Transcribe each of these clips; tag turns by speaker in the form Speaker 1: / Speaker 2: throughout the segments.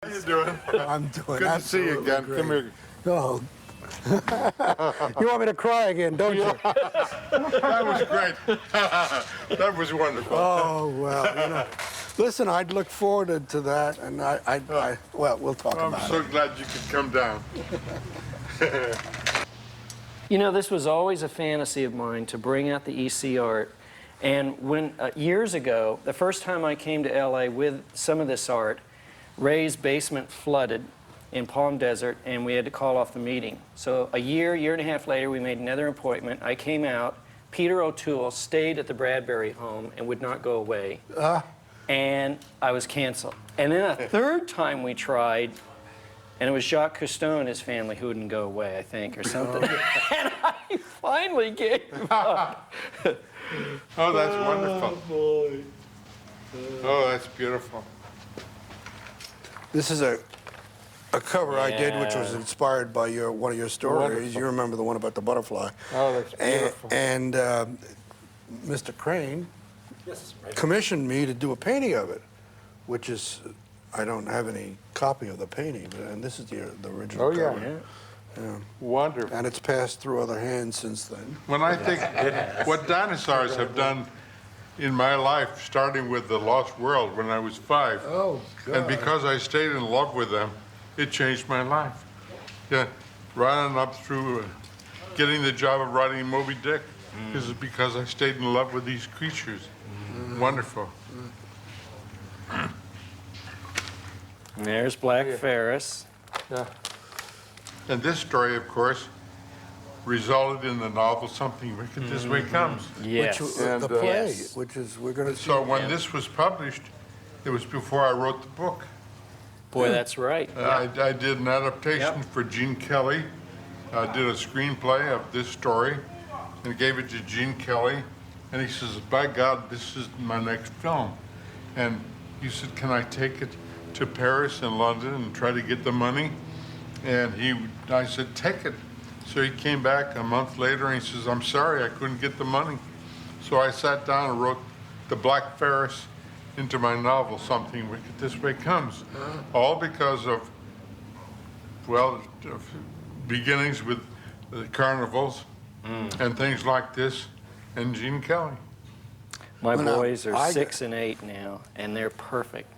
Speaker 1: How you doing?
Speaker 2: I'm doing
Speaker 1: Good to see you again.
Speaker 2: great.
Speaker 1: Come here.
Speaker 2: Oh. You want me to cry again, don't you?
Speaker 1: That was great. That was wonderful.
Speaker 2: Oh, well, listen, I'd look forward to that, and well, we'll talk about it.
Speaker 1: I'm so glad you could come down.
Speaker 3: You know, this was always a fantasy of mine to bring out the EC art. And when, years ago, the first time I came to LA with some of this art, Ray's basement flooded in Palm Desert, and we had to call off the meeting. So a year and a half later, we made another appointment. I came out. Peter O'Toole stayed at the Bradbury home and would not go away. And I was canceled. And then a third time we tried, and it was Jacques Cousteau and his family who wouldn't go away, I think, or something. And I finally gave up.
Speaker 1: Oh, that's wonderful.
Speaker 3: Boy.
Speaker 1: Oh, that's beautiful.
Speaker 2: This is a cover I did, which was
Speaker 3: Yeah.
Speaker 2: inspired by one of your stories.
Speaker 1: Wonderful.
Speaker 2: You remember the one about the butterfly.
Speaker 1: Oh, that's beautiful.
Speaker 2: And Mr. Crane commissioned me to do a painting of it, which is, I don't have any copy of the painting, and this is the original
Speaker 1: Oh, yeah.
Speaker 2: cover. Yeah.
Speaker 1: Wonderful.
Speaker 2: And it's passed through other hands since then.
Speaker 1: When I think what dinosaurs have done in my life, starting with The Lost World when I was 5.
Speaker 2: Oh, God.
Speaker 1: And because I stayed in love with them, it changed my life. Yeah, right on up through getting the job of writing Moby Dick. This is because I stayed in love with these creatures. Wonderful.
Speaker 3: And there's Black Ferris.
Speaker 1: Yeah. And this story, of course, resulted in the novel Something Wicked This Way Comes.
Speaker 3: Yes.
Speaker 1: And,
Speaker 2: The play,
Speaker 3: Yes.
Speaker 2: which is, we're going to see.
Speaker 1: So when this was published, it was before I wrote the book.
Speaker 3: Boy, that's right.
Speaker 1: I did an adaptation for Gene Kelly. I did a screenplay of this story and gave it to Gene Kelly. And he says, by God, this is my next film. And he said, can I take it to Paris and London and try to get the money? And I said, take it. So he came back a month later and he says, I'm sorry, I couldn't get the money. So I sat down and wrote the Black Ferris into my novel, Something Wicked This Way Comes. All because of, well, beginnings with the carnivals and things like this, and Gene Kelly.
Speaker 3: My
Speaker 2: Well, now,
Speaker 3: boys are
Speaker 2: I-
Speaker 3: 6 and 8 now, and they're perfect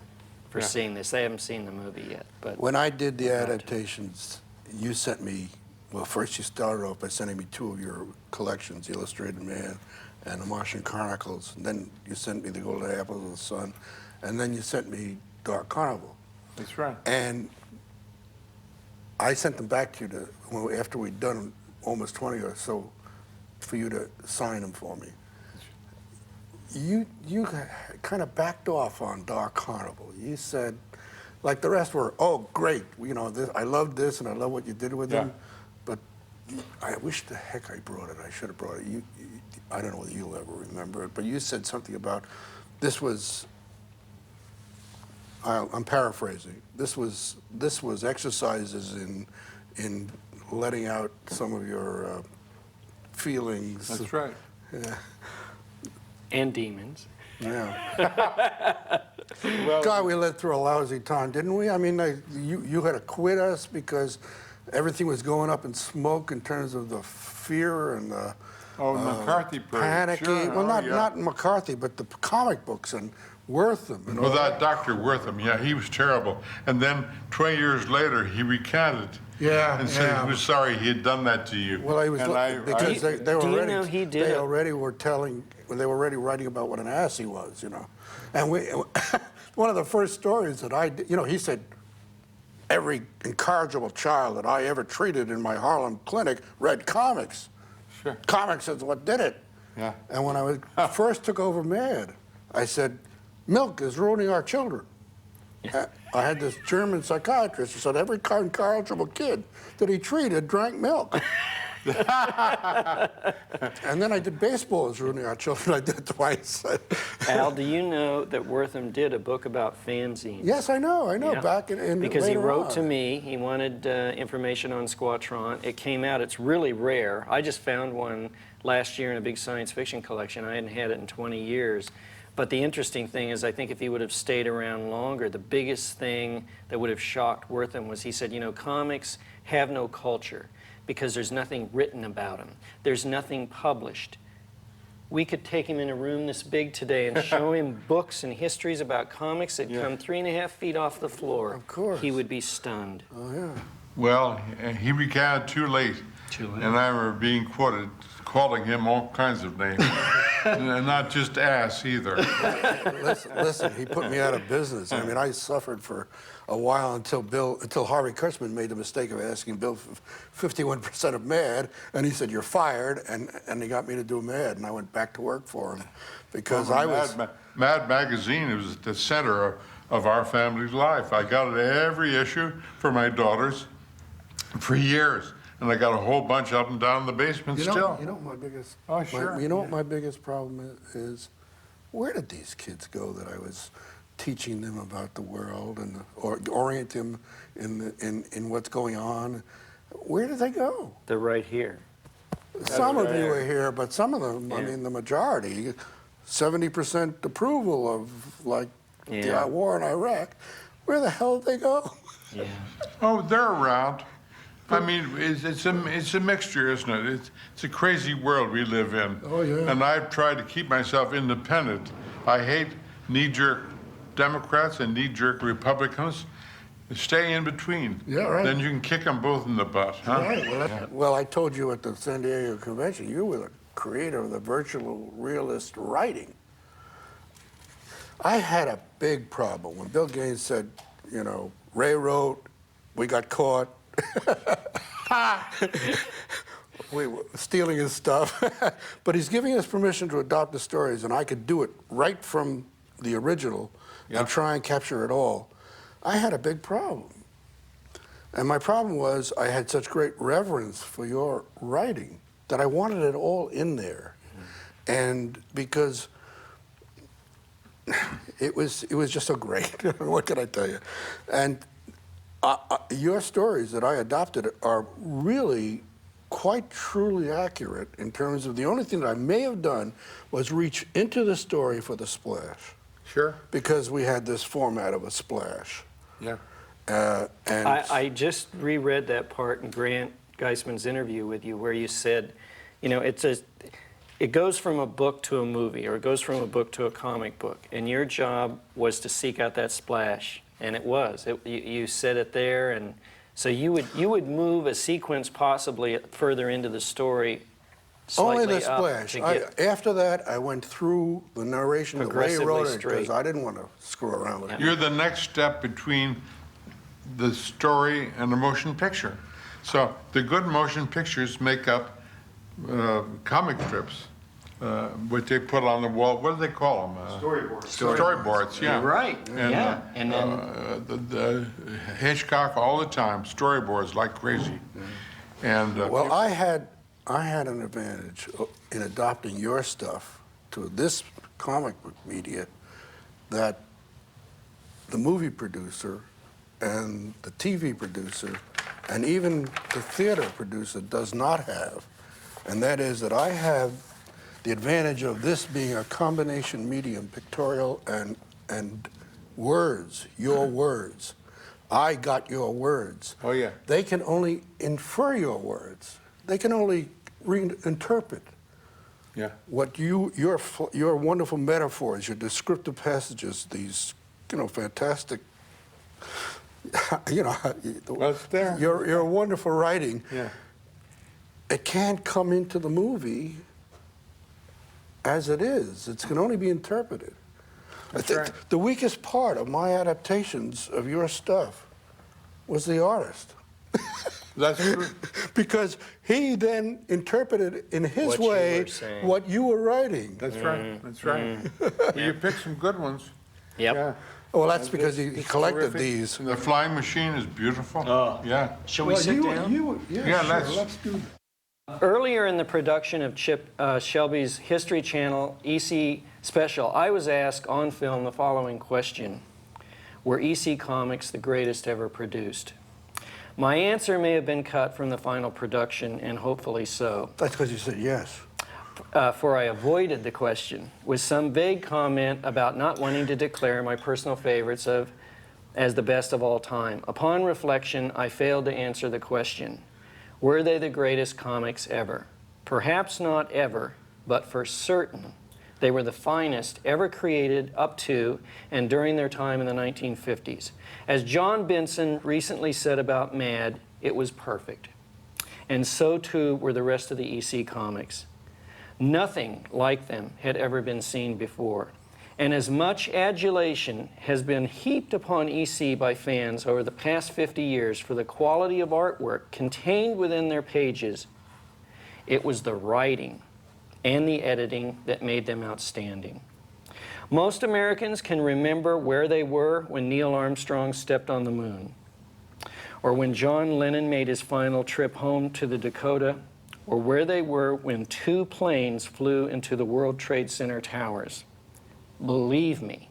Speaker 3: for seeing this. They haven't seen the movie yet, but
Speaker 2: When I did the adaptations, you sent me, well, first you started off by sending me 2 of your collections, The Illustrated Man and the Martian Chronicles. And then you sent me The Golden Apples of the Sun. And then you sent me Dark Carnival.
Speaker 1: That's right.
Speaker 2: And I sent them back to you after we'd done almost 20 or so for you to sign them for me. You kind of backed off on Dark Carnival. You said, like the rest were, oh, great, I love this and I love what you did with them, but I wish the heck I brought it. I should have brought it. I don't know whether you'll ever remember it, but you said something about this was, I'm paraphrasing, this was exercises in letting out some of your feelings.
Speaker 1: That's right.
Speaker 2: Yeah.
Speaker 3: and demons.
Speaker 2: Yeah.
Speaker 1: Well,
Speaker 2: God, we lived through a lousy time, didn't we? I mean, you had to quit us because everything was going up in smoke in terms of the fear and the
Speaker 1: McCarthy period.
Speaker 2: panicky.
Speaker 1: Sure.
Speaker 2: Well,
Speaker 1: Oh,
Speaker 2: not McCarthy, but the comic books and Wertham. And
Speaker 1: Well,
Speaker 2: all
Speaker 1: that Dr. Wertham, yeah, he was terrible. And then 20 years later, he recanted.
Speaker 2: Yeah,
Speaker 1: And said
Speaker 2: yeah.
Speaker 1: he was sorry he had done that to you.
Speaker 2: Well, he was
Speaker 1: And
Speaker 2: because they
Speaker 3: Do you
Speaker 2: already
Speaker 3: know he did
Speaker 2: they
Speaker 3: it?
Speaker 2: already were telling they were already writing about what an ass he was, And we one of the first stories that I did, he said every incorrigible child that I ever treated in my Harlem clinic read comics.
Speaker 1: Sure.
Speaker 2: Comics is what did it.
Speaker 1: Yeah.
Speaker 2: And when I first took over MAD, I said, milk is ruining our children. I had this German psychiatrist who said every incorrigible kid that he treated drank milk. And then I did baseball is ruining our children. I did it twice.
Speaker 3: Al, do you know that Wertham did a book about fanzines?
Speaker 2: Yes, I know.
Speaker 3: Yeah.
Speaker 2: Back in
Speaker 3: because he
Speaker 2: later
Speaker 3: wrote
Speaker 2: on.
Speaker 3: to me. He wanted information on Squatron. It came out. It's really rare. I just found one last year in a big science fiction collection. I hadn't had it in 20 years. But the interesting thing is, I think if he would have stayed around longer, the biggest thing that would have shocked Wertham was he said, you know, comics have no culture because there's nothing written about them. There's nothing published. We could take him in a room this big today and show him books and histories about comics that come 3.5 feet off the floor.
Speaker 2: Of course.
Speaker 3: He would be stunned.
Speaker 2: Oh, yeah.
Speaker 1: Well, he began too late.
Speaker 3: Too late.
Speaker 1: And I remember being quoted, calling him all kinds of names. And not just ass either.
Speaker 2: Listen, he put me out of business. I mean, I suffered for a while until Harvey Kurtzman made the mistake of asking Bill for 51% of Mad, and he said, "You're fired," and he got me to do Mad, and I went back to work for him because
Speaker 1: Mad Magazine was at the center of our family's life. I got it every issue for my daughters for years. And I got a whole bunch up and down in the basement still.
Speaker 2: You know what my biggest,
Speaker 1: Oh, sure.
Speaker 2: what my biggest problem is? Where did these kids go that I was teaching them about the world and or orient them in what's going on? Where did they go?
Speaker 3: They're right here.
Speaker 2: Some of you are here, but some of them, I mean, the majority, 70% approval of like the war in Iraq. Where the hell did they go?
Speaker 3: Yeah.
Speaker 1: Oh, they're around. I mean, it's a mixture, isn't it? It's a crazy world we live in.
Speaker 2: Oh, yeah.
Speaker 1: And I've tried to keep myself independent. I hate knee-jerk Democrats and knee-jerk Republicans. Stay in between.
Speaker 2: Yeah, right.
Speaker 1: Then you can kick them both in the butt, huh?
Speaker 2: Right. Well, I told you at the San Diego convention, you were the creator of the virtual realist writing. I had a big problem when Bill Gaines said, you know, Ray wrote, we got caught. We were stealing his stuff, but he's giving us permission to adopt the stories, and I could do it right from the original and try and capture it all. I had a big problem, and my problem was I had such great reverence for your writing that I wanted it all in there, and because it was just so great. What can I tell you? And your stories that I adopted are really quite truly accurate in terms of the only thing that I may have done was reach into the story for the splash.
Speaker 1: Sure.
Speaker 2: Because we had this format of a splash.
Speaker 1: Yeah.
Speaker 3: And I just reread that part in Grant Geisman's interview with you where you said, you know, it goes from a book to a movie, or it goes from a book to a comic book, and your job was to seek out that splash. And it was. You said it there, and so you would move a sequence possibly further into the story.
Speaker 2: Only the splash. After that, I went through the narration the way he wrote it because I didn't want to screw around with it.
Speaker 1: You're the next step between the story and the motion picture. So the good motion pictures make up comic strips. What they put on the wall, what do they call them?
Speaker 4: Storyboards.
Speaker 1: Storyboards, yeah.
Speaker 3: Right,
Speaker 1: And,
Speaker 3: yeah. And then
Speaker 1: the Hitchcock all the time, storyboards like crazy. And
Speaker 2: well, I had an advantage in adopting your stuff to this comic book media that the movie producer and the TV producer and even the theater producer does not have. And that is that I have the advantage of this being a combination medium, pictorial and words, your words. I got your words.
Speaker 1: Oh, yeah.
Speaker 2: They can only infer your words. They can only reinterpret what your wonderful metaphors, your descriptive passages, these, you know, fantastic, you know,
Speaker 1: well, it's there.
Speaker 2: Your wonderful writing.
Speaker 1: Yeah.
Speaker 2: It can't come into the movie as it is. It can only be interpreted.
Speaker 1: That's right.
Speaker 2: The weakest part of my adaptations of your stuff was the artist.
Speaker 1: That's true.
Speaker 2: Because he then interpreted in his way what you were writing.
Speaker 1: That's right. That's right. Well, you picked some good ones.
Speaker 3: Yep.
Speaker 1: Yeah.
Speaker 2: Well, that's because he collected
Speaker 1: Terrific.
Speaker 2: these.
Speaker 1: The flying machine is beautiful.
Speaker 3: Oh.
Speaker 1: Yeah.
Speaker 3: Shall we sit down?
Speaker 1: Yeah,
Speaker 2: sure,
Speaker 1: let's
Speaker 2: do that.
Speaker 3: Earlier in the production of Chip Shelby's History Channel EC special, I was asked on film the following question: were EC comics the greatest ever produced? My answer may have been cut from the final production, and hopefully so.
Speaker 2: That's because you said yes.
Speaker 3: for I avoided the question, with some vague comment about not wanting to declare my personal favorites as the best of all time. Upon reflection, I failed to answer the question. Were they the greatest comics ever? Perhaps not ever, but for certain, they were the finest ever created up to and during their time in the 1950s. As John Benson recently said about Mad, it was perfect. And so too were the rest of the EC comics. Nothing like them had ever been seen before. And as much adulation has been heaped upon EC by fans over the past 50 years for the quality of artwork contained within their pages, it was the writing and the editing that made them outstanding. Most Americans can remember where they were when Neil Armstrong stepped on the moon, or when John Lennon made his final trip home to the Dakota, or where they were when 2 planes flew into the World Trade Center towers. Believe me,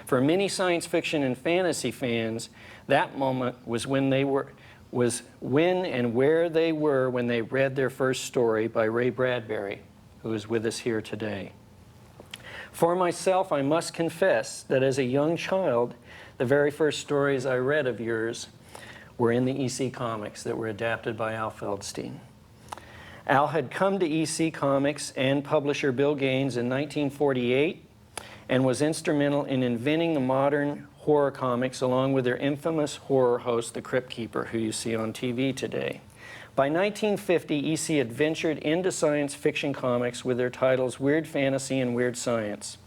Speaker 3: for many science fiction and fantasy fans, that moment was when and where they were when they read their first story by Ray Bradbury, who is with us here today. For myself, I must confess that as a young child, the very first stories I read of yours were in the EC comics that were adapted by Al Feldstein. Al had come to EC Comics and publisher Bill Gaines in 1948 and was instrumental in inventing the modern horror comics along with their infamous horror host, the Crypt Keeper, who you see on TV today. By 1950, EC had ventured into science fiction comics with their titles Weird Fantasy and Weird Science.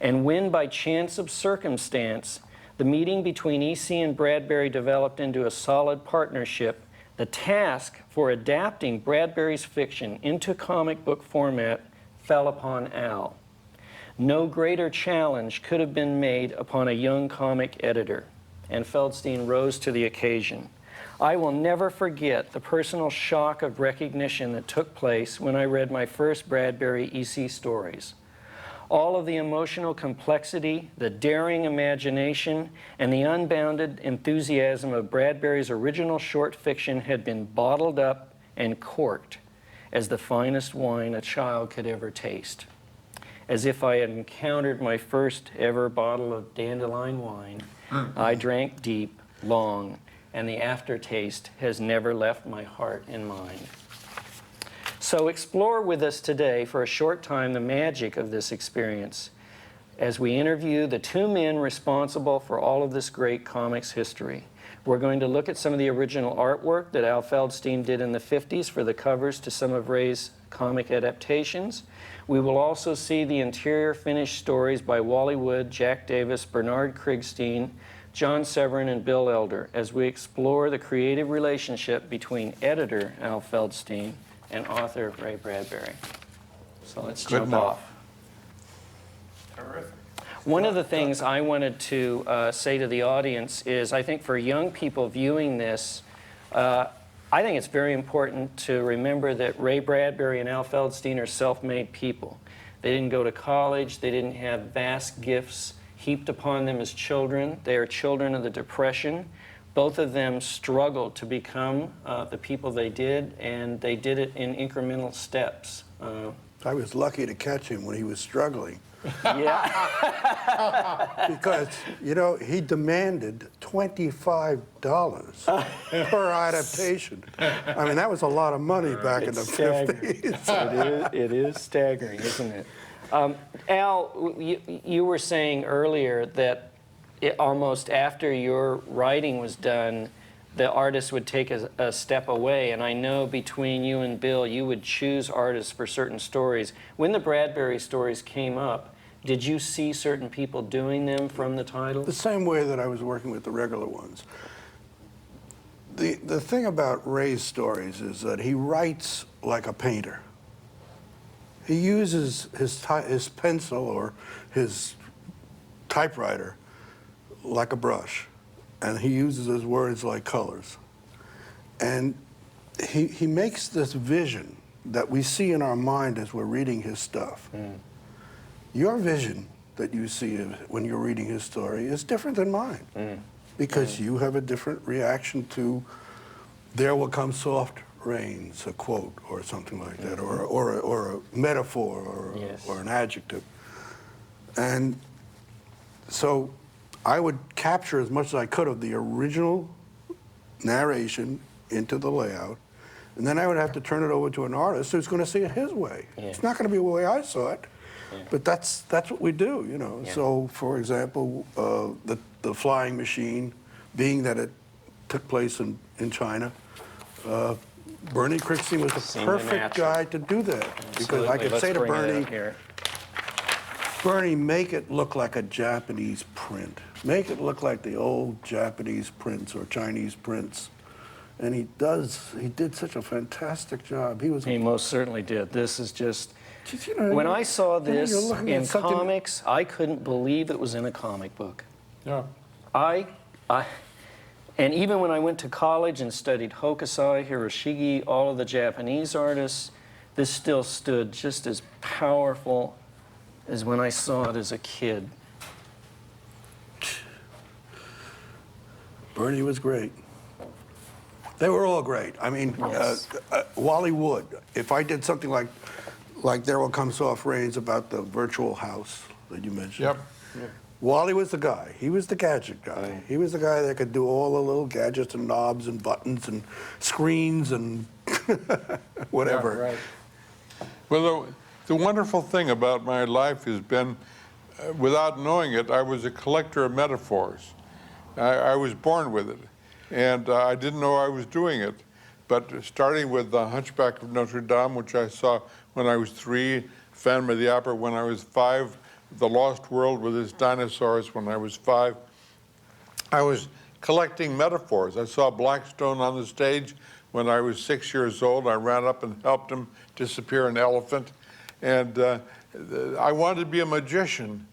Speaker 3: And when, by chance of circumstance, the meeting between EC and Bradbury developed into a solid partnership, the task for adapting Bradbury's fiction into comic book format fell upon Al. No greater challenge could have been made upon a young comic editor, and Feldstein rose to the occasion. I will never forget the personal shock of recognition that took place when I read my first Bradbury EC stories. All of the emotional complexity, the daring imagination, and the unbounded enthusiasm of Bradbury's original short fiction had been bottled up and corked as the finest wine a child could ever taste. As if I had encountered my first ever bottle of dandelion wine, I drank deep, long, and the aftertaste has never left my heart and mind. So explore with us today for a short time the magic of this experience as we interview the 2 men responsible for all of this great comics history. We're going to look at some of the original artwork that Al Feldstein did in the 50s for the covers to some of Ray's comic adaptations. We will also see the interior finished stories by Wally Wood, Jack Davis, Bernard Krigstein, John Severin, and Bill Elder as we explore the creative relationship between editor Al Feldstein and author Ray Bradbury. So let's jump off.
Speaker 4: Terrific.
Speaker 3: One of the things I wanted to say to the audience is I think for young people viewing this, I think it's very important to remember that Ray Bradbury and Al Feldstein are self-made people. They didn't go to college. They didn't have vast gifts heaped upon them as children. They are children of the Depression. Both of them struggled to become the people they did, and they did it in incremental steps.
Speaker 2: I was lucky to catch him when he was struggling.
Speaker 3: Yeah.
Speaker 2: Because, you know, he demanded $25 per adaptation. I mean, that was a lot of money back in the 50s.
Speaker 3: It is staggering, isn't it? Al, you were saying earlier that almost after your writing was done, the artist would take a step away, and I know between you and Bill, you would choose artists for certain stories. When the Bradbury stories came up, did you see certain people doing them from the titles?
Speaker 2: The same way that I was working with the regular ones. The thing about Ray's stories is that he writes like a painter. He uses his pencil or his typewriter like a brush, and he uses his words like colors. And he makes this vision that we see in our mind as we're reading his stuff. Your vision that you see when you're reading his story is different than mine, because you have a different reaction to "There Will Come Soft rains, a quote or something like that, or a metaphor or an adjective. And so I would capture as much as I could of the original narration into the layout, and then I would have to turn it over to an artist who's going to see it his way.
Speaker 3: Yeah.
Speaker 2: It's not going to be the way I saw it,
Speaker 3: yeah.
Speaker 2: but that's what we do, you know.
Speaker 3: Yeah.
Speaker 2: So, for example, the flying machine, being that it took place in China, Bernie Krigstein was the
Speaker 3: Seemed
Speaker 2: perfect
Speaker 3: natural.
Speaker 2: guy to do that. Because I
Speaker 3: Absolutely.
Speaker 2: could
Speaker 3: Let's
Speaker 2: say to
Speaker 3: bring it
Speaker 2: Bernie,
Speaker 3: up here.
Speaker 2: Bernie, make it look like a Japanese print. Make it look like the old Japanese prints or Chinese prints. And he did such a fantastic job.
Speaker 3: He most certainly did. This is just,
Speaker 2: you know,
Speaker 3: when I saw
Speaker 2: you know,
Speaker 3: this
Speaker 2: you're looking
Speaker 3: in
Speaker 2: at something-
Speaker 3: comics, I couldn't believe it was in a comic book.
Speaker 1: Yeah.
Speaker 3: And even when I went to college and studied Hokusai, Hiroshige, all of the Japanese artists, this still stood just as powerful as when I saw it as a kid.
Speaker 2: Bernie was great. They were all great. I mean,
Speaker 3: Yes.
Speaker 2: Wally Wood. If I did something like There Will Come Soft Rains about the virtual house that you mentioned.
Speaker 1: Yep.
Speaker 2: Wally was the guy. He was the gadget guy. He was the guy that could do all the little gadgets and knobs and buttons and screens and whatever.
Speaker 1: Yeah, right. Well, the wonderful thing about my life has been, without knowing it, I was a collector of metaphors. I was born with it, and I didn't know I was doing it. But starting with The Hunchback of Notre Dame, which I saw when I was 3, Phantom of the Opera when I was 5, The Lost World with its dinosaurs when I was 5, I was collecting metaphors. I saw Blackstone on the stage when I was 6 years old. I ran up and helped him disappear an elephant. And I wanted to be a magician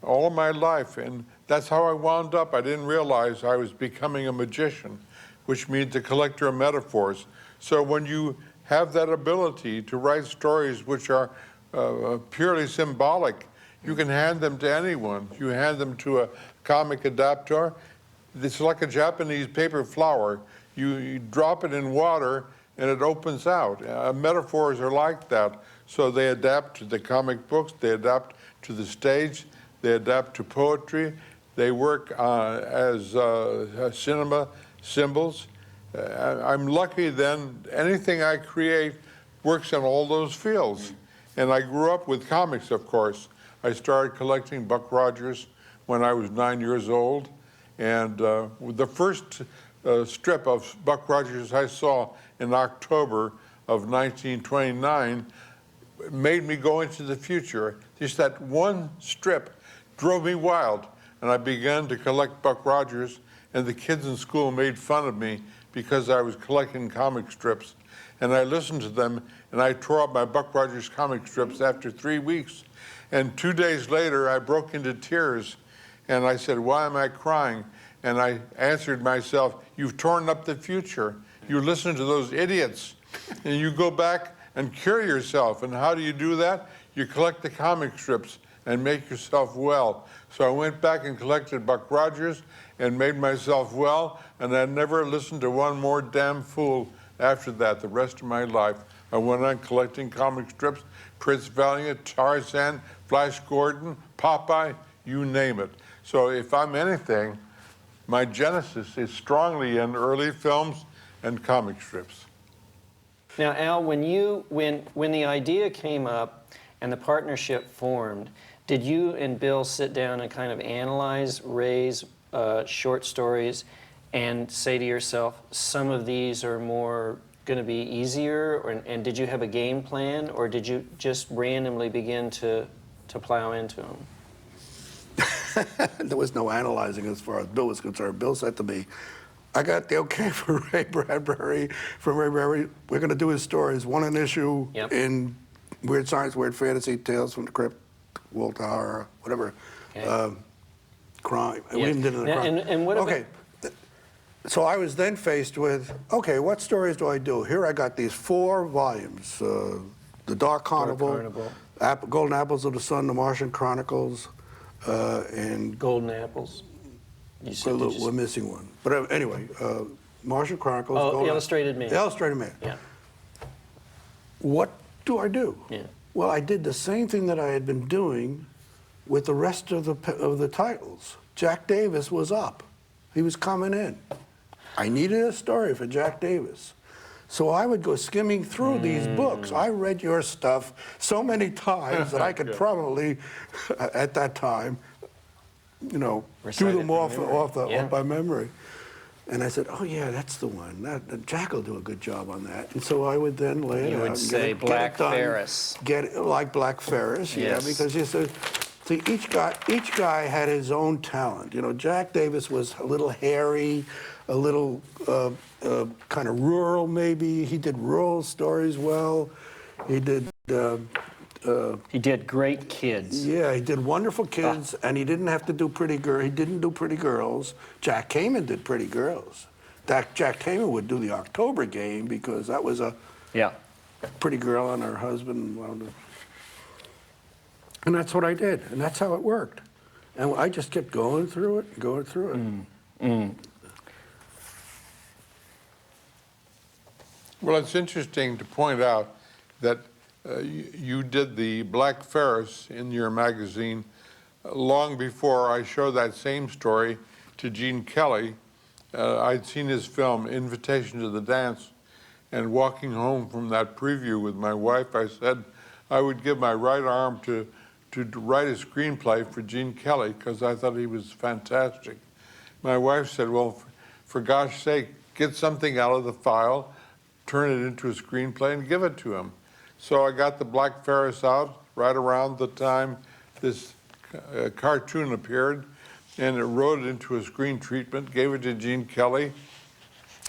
Speaker 1: all of my life, and that's how I wound up. I didn't realize I was becoming a magician, which means a collector of metaphors. So when you have that ability to write stories which are purely symbolic, you can hand them to anyone. You hand them to a comic adapter. It's like a Japanese paper flower. You drop it in water and it opens out. Metaphors are like that. So they adapt to the comic books, they adapt to the stage, they adapt to poetry, they work as cinema symbols. I'm lucky then, anything I create works in all those fields. And I grew up with comics, of course. I started collecting Buck Rogers when I was 9 years old. And the first strip of Buck Rogers I saw in October of 1929 made me go into the future. Just that one strip drove me wild. And I began to collect Buck Rogers, and the kids in school made fun of me because I was collecting comic strips. And I listened to them, and I tore up my Buck Rogers comic strips after 3 weeks. And 2 days later, I broke into tears, and I said, why am I crying? And I answered myself, you've torn up the future. You listen to those idiots, and you go back and cure yourself. And how do you do that? You collect the comic strips and make yourself well. So I went back and collected Buck Rogers and made myself well, and I never listened to one more damn fool after that the rest of my life. I went on collecting comic strips, Prince Valiant, Tarzan, Flash Gordon, Popeye, you name it. So if I'm anything, my genesis is strongly in early films and comic strips.
Speaker 3: Now, Al, when the idea came up and the partnership formed, did you and Bill sit down and kind of analyze Ray's short stories and say to yourself, some of these are more going to be easier, and did you have a game plan, or did you just randomly begin to plow into them?
Speaker 2: There was no analyzing as far as Bill was concerned. Bill said to me, I got the okay from Ray Bradbury, we're going to do his stories, one an issue in Weird Science, Weird Fantasy, Tales from the Crypt, Walter Horror, whatever, crime. We even did it in the crime.
Speaker 3: And what
Speaker 2: okay. So I was then faced with, okay, what stories do I do? Here I got these 4 volumes, The Dark Carnival, Golden Apples of the Sun, The Martian Chronicles, and
Speaker 3: Golden Apples. You said,
Speaker 2: we're missing one. But anyway, Martian Chronicles.
Speaker 3: Oh,
Speaker 2: Golden
Speaker 3: Illustrated Man.
Speaker 2: Illustrated Man.
Speaker 3: Yeah.
Speaker 2: what do I do?
Speaker 3: Yeah.
Speaker 2: Well, I did the same thing that I had been doing with the rest of the titles. Jack Davis was up. He was coming in. I needed a story for Jack Davis. So I would go skimming through these books. I read your stuff so many times that I could probably, at that time, you know,
Speaker 3: Recite
Speaker 2: do
Speaker 3: it
Speaker 2: them
Speaker 3: from
Speaker 2: off
Speaker 3: memory.
Speaker 2: by memory. And I said, oh yeah, that's the one. Jack will do a good job on that. And so I would then lay it
Speaker 3: You
Speaker 2: out.
Speaker 3: would
Speaker 2: and
Speaker 3: say
Speaker 2: get it
Speaker 3: Black
Speaker 2: done.
Speaker 3: Ferris.
Speaker 2: Get it like Black Ferris,
Speaker 3: Yes.
Speaker 2: yeah, because you said, see, each guy had his own talent. You know, Jack Davis was a little hairy, a little kind of rural maybe. He did rural stories well. He did.
Speaker 3: He did great kids.
Speaker 2: Yeah, he did wonderful kids, and he didn't have to do pretty girls. He didn't do pretty girls. Jack Kamen did pretty girls. Jack Kamen would do the October Game because that was a pretty girl and her husband. And that's what I did, and that's how it worked. And I just kept going through it, going through it.
Speaker 1: Well, it's interesting to point out that you did the Black Ferris in your magazine long before I showed that same story to Gene Kelly. I'd seen his film, Invitation to the Dance, and walking home from that preview with my wife, I said I would give my right arm to write a screenplay for Gene Kelly because I thought he was fantastic. My wife said, well, for gosh sake, get something out of the file, turn it into a screenplay and give it to him. So I got the Black Ferris out right around the time this cartoon appeared, and it wrote it into a screen treatment, gave it to Gene Kelly.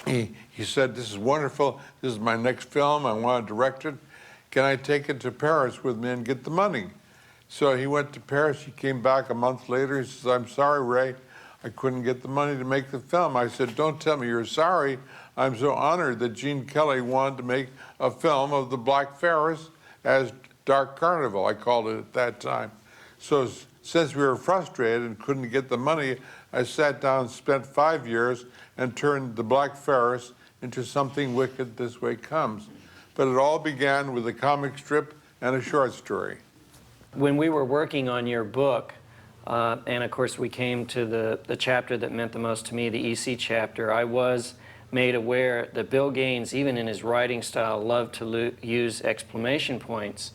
Speaker 1: He said, this is wonderful, this is my next film, I want to direct it. Can I take it to Paris with me and get the money? So he went to Paris, he came back a month later, he says, I'm sorry, Ray, I couldn't get the money to make the film. I said, don't tell me you're sorry. I'm so honored that Gene Kelly wanted to make a film of the Black Ferris as Dark Carnival, I called it at that time. So since we were frustrated and couldn't get the money, I sat down and spent 5 years and turned the Black Ferris into something wicked this way comes. But it all began with a comic strip and a short story.
Speaker 3: When we were working on your book, and of course we came to the chapter that meant the most to me, the EC chapter, I was made aware that Bill Gaines, even in his writing style, loved to use exclamation points.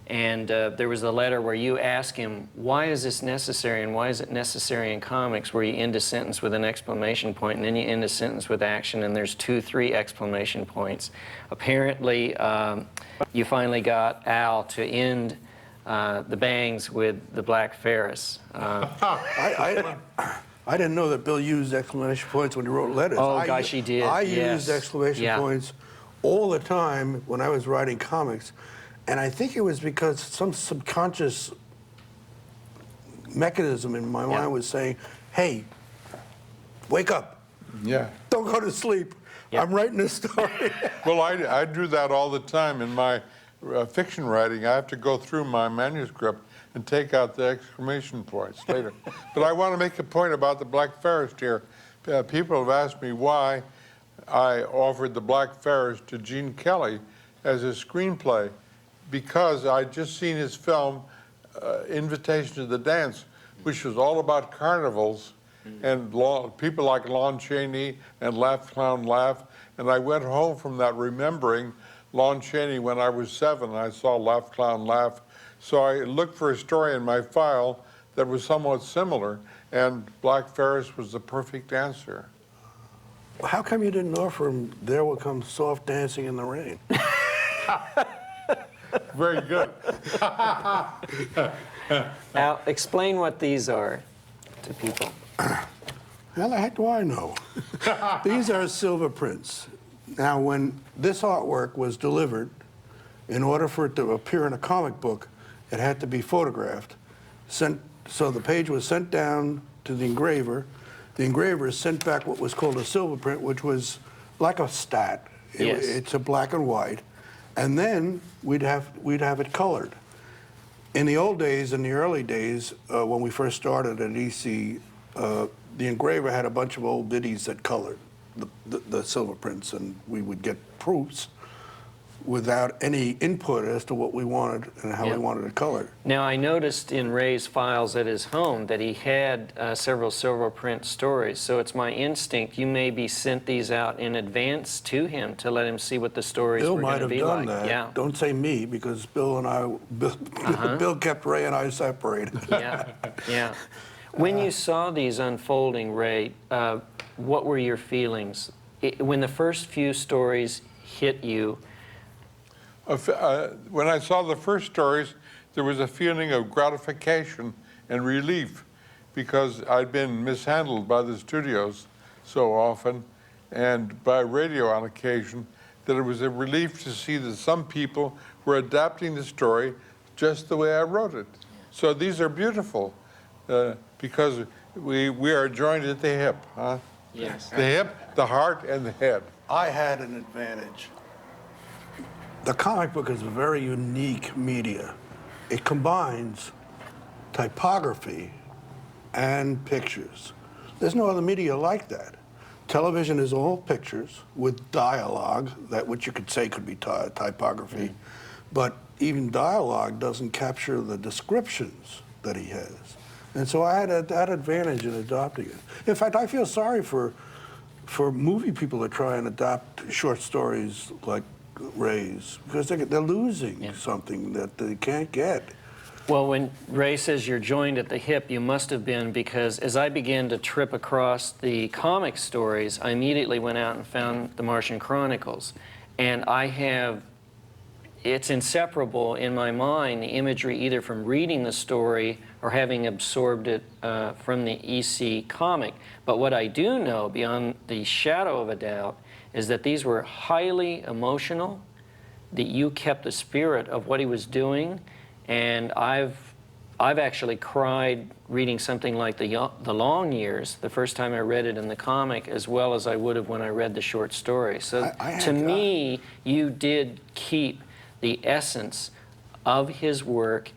Speaker 3: And there was a letter where you ask him, why is this necessary and why is it necessary in comics, where you end a sentence with an exclamation point and then you end a sentence with action and there's 2, 3 exclamation points. Apparently, you finally got Al to end the bangs with the Black Ferris.
Speaker 2: I didn't know that Bill used exclamation points when he wrote letters.
Speaker 3: Oh, gosh, he did.
Speaker 2: I
Speaker 3: Yes.
Speaker 2: used exclamation points all the time when I was writing comics. And I think it was because some subconscious mechanism in my mind was saying, hey, wake up.
Speaker 1: Yeah.
Speaker 2: Don't go to sleep. I'm writing a story.
Speaker 1: Well, I do that all the time in my fiction writing. I have to go through my manuscript and take out the exclamation points later. But I want to make a point about the Black Ferris here. People have asked me why I offered the Black Ferris to Gene Kelly as a screenplay, because I'd just seen his film, Invitation to the Dance, which was all about carnivals and people like Lon Chaney and Laugh Clown Laugh. And I went home from that remembering Lon Chaney when I was 7. I saw Laugh Clown Laugh. So I looked for a story in my file that was somewhat similar, and Black Ferris was the perfect answer.
Speaker 2: How come you didn't offer him There Will Come Soft Dancing in the Rain?
Speaker 1: Very good.
Speaker 3: Al, explain what these are to people.
Speaker 2: How the heck do I know? These are silver prints. Now, when this artwork was delivered, in order for it to appear in a comic book, it had to be photographed. So the page was sent down to the engraver. The engraver sent back what was called a silver print, which was like a stat.
Speaker 3: Yes.
Speaker 2: It's a black and white. And then we'd have it colored. In the old days, in the early days, when we first started at EC, the engraver had a bunch of old biddies that colored the silver prints, and we would get proofs. without any input as to what we wanted and how we wanted it colored.
Speaker 3: Now, I noticed in Ray's files at his home that he had several silver print stories, so it's my instinct you maybe sent these out in advance to him to let him see what the stories
Speaker 2: Bill
Speaker 3: were going
Speaker 2: might
Speaker 3: to
Speaker 2: have
Speaker 3: be
Speaker 2: done
Speaker 3: like.
Speaker 2: that.
Speaker 3: Yeah.
Speaker 2: Don't say me, because Bill kept Ray and I separated.
Speaker 3: Yeah, yeah. When you saw these unfolding, Ray, what were your feelings? When the first few stories hit you,
Speaker 1: When I saw the first stories, there was a feeling of gratification and relief because I'd been mishandled by the studios so often and by radio on occasion that it was a relief to see that some people were adapting the story just the way I wrote it. So these are beautiful because we are joined at the hip, huh?
Speaker 3: yes,
Speaker 1: The hip, the heart, and the head.
Speaker 2: I had an advantage. The comic book is a very unique media. It combines typography and pictures. There's no other media like that. Television is all pictures with dialogue, that which you could say could be typography, but even dialogue doesn't capture the descriptions that he has. And so I had that advantage in adopting it. In fact, I feel sorry for movie people that try and adapt short stories like Ray's, because they're losing something that they can't get.
Speaker 3: Well, when Ray says you're joined at the hip, you must have been, because as I began to trip across the comic stories, I immediately went out and found the Martian Chronicles. And it's inseparable in my mind, the imagery either from reading the story or having absorbed it from the EC comic. But what I do know, beyond the shadow of a doubt, is that these were highly emotional, that you kept the spirit of what he was doing, and I've actually cried reading something like the Long Years the first time I read it in the comic, as well as I would have when I read the short story. So to me, you did keep the essence of his work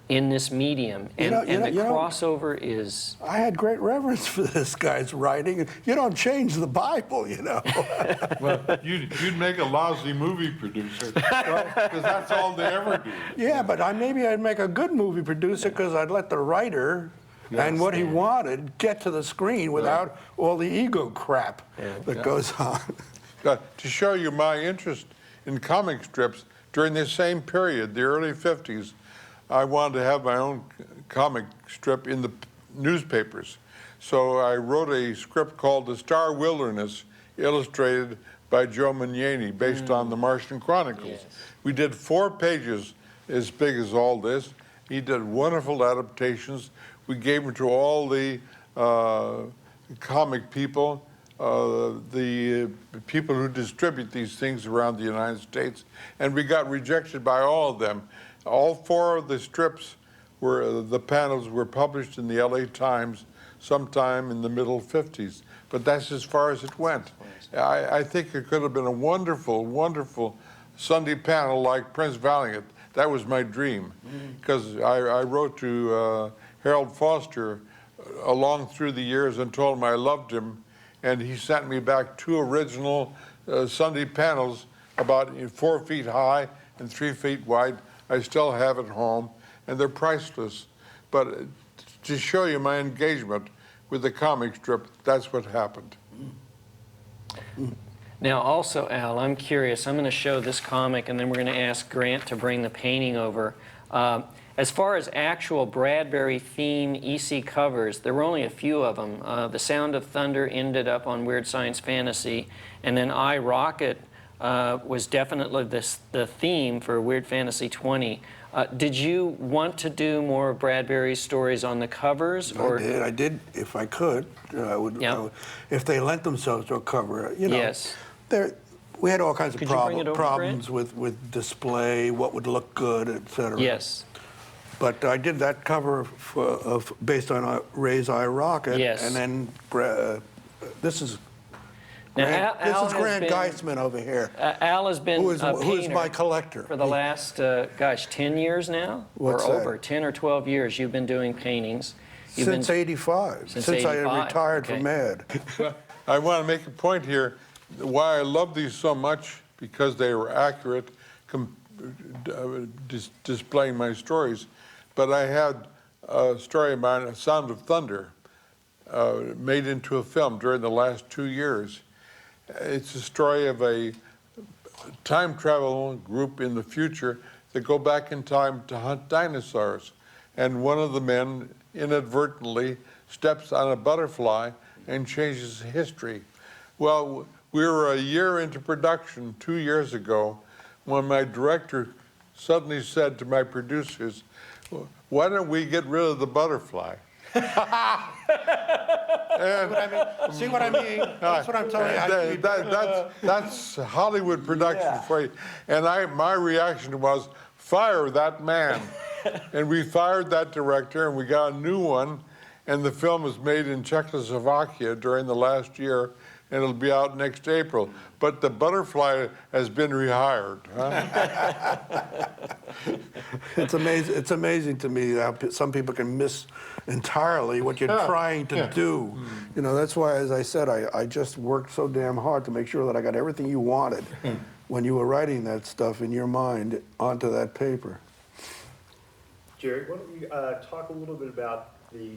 Speaker 3: in this medium, and the crossover is...
Speaker 2: I had great reverence for this guy's writing. You don't change the Bible, you know.
Speaker 1: Well, you'd make a lousy movie producer, because that's all they ever do.
Speaker 2: Yeah, but maybe I'd make a good movie producer because I'd let the writer and what he wanted get to the screen without all the ego crap that goes on.
Speaker 1: To show you my interest in comic strips, during this same period, the early 50s, I wanted to have my own comic strip in the newspapers. So I wrote a script called The Star Wilderness, illustrated by Joe Mangiani, based on the Martian Chronicles.
Speaker 3: Yes.
Speaker 1: We did 4 pages as big as all this. He did wonderful adaptations. We gave them to all the comic people, the people who distribute these things around the United States, and we got rejected by all of them. All 4 of the strips the panels were published in the LA Times sometime in the middle 50s, but that's as far as it went. I think it could have been a wonderful, wonderful Sunday panel like Prince Valiant. That was my dream, because I wrote to Harold Foster along through the years and told him I loved him, and he sent me back 2 original Sunday panels about 4 feet high and 3 feet wide. I still have at home, and they're priceless. But to show you my engagement with the comic strip, that's what happened.
Speaker 3: Now also, Al, I'm curious. I'm going to show this comic, and then we're going to ask Grant to bring the painting over. As far as actual Bradbury theme EC covers, there were only a few of them. The Sound of Thunder ended up on Weird Science Fantasy, and then I, Rocket was definitely the theme for Weird Fantasy 20. Did you want to do more of Bradbury's stories on the covers? Or?
Speaker 2: I did, if I could. I would, if they lent themselves to a cover, you know.
Speaker 3: Yes.
Speaker 2: We had all kinds of problems
Speaker 3: Grant?
Speaker 2: with display, what would look good, et cetera.
Speaker 3: Yes.
Speaker 2: But I did that cover based on Ray's I Rocket.
Speaker 3: Yes.
Speaker 2: And then this is
Speaker 3: Now,
Speaker 2: Grant, Grant Geisman over here.
Speaker 3: Al has been
Speaker 2: who
Speaker 3: a
Speaker 2: is
Speaker 3: painter
Speaker 2: my collector.
Speaker 3: For the last, 10 years now?
Speaker 2: What's
Speaker 3: or
Speaker 2: that?
Speaker 3: over, 10 or 12 years you've been doing paintings.
Speaker 2: Since '85.
Speaker 3: Since
Speaker 2: I
Speaker 3: 85,
Speaker 2: retired from Mad.
Speaker 1: I want to make a point here why I love these so much, because they were accurate, displaying my stories, but I had a story of mine, A Sound of Thunder, made into a film during the last 2 years. It's a story of a time travel group in the future that go back in time to hunt dinosaurs. And one of the men inadvertently steps on a butterfly and changes history. Well, we were a year into production 2 years ago when my director suddenly said to my producers, why don't we get rid of the butterfly? And
Speaker 2: See what I mean? That's what I'm telling you.
Speaker 1: that's Hollywood production for you. And my reaction was, fire that man. And we fired that director, and we got a new one, and the film was made in Czechoslovakia during the last year, and it'll be out next April. But the butterfly has been rehired. Huh?
Speaker 2: It's amazing. It's amazing to me how some people can miss entirely what you're trying to do. You know, that's why, as I said, I just worked so damn hard to make sure that I got everything you wanted when you were writing that stuff in your mind onto that paper.
Speaker 4: Jerry, why don't you talk a little bit about the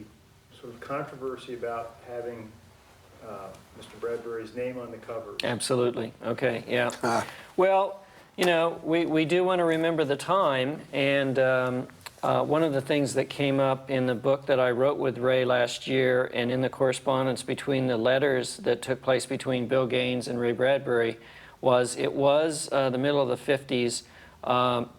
Speaker 4: sort of controversy about having Mr. Bradbury's name on the cover?
Speaker 3: Absolutely. Okay, yeah. Well, you know, we do want to remember the time, and one of the things that came up in the book that I wrote with Ray last year, and in the correspondence between the letters that took place between Bill Gaines and Ray Bradbury, was it was the middle of the 50s.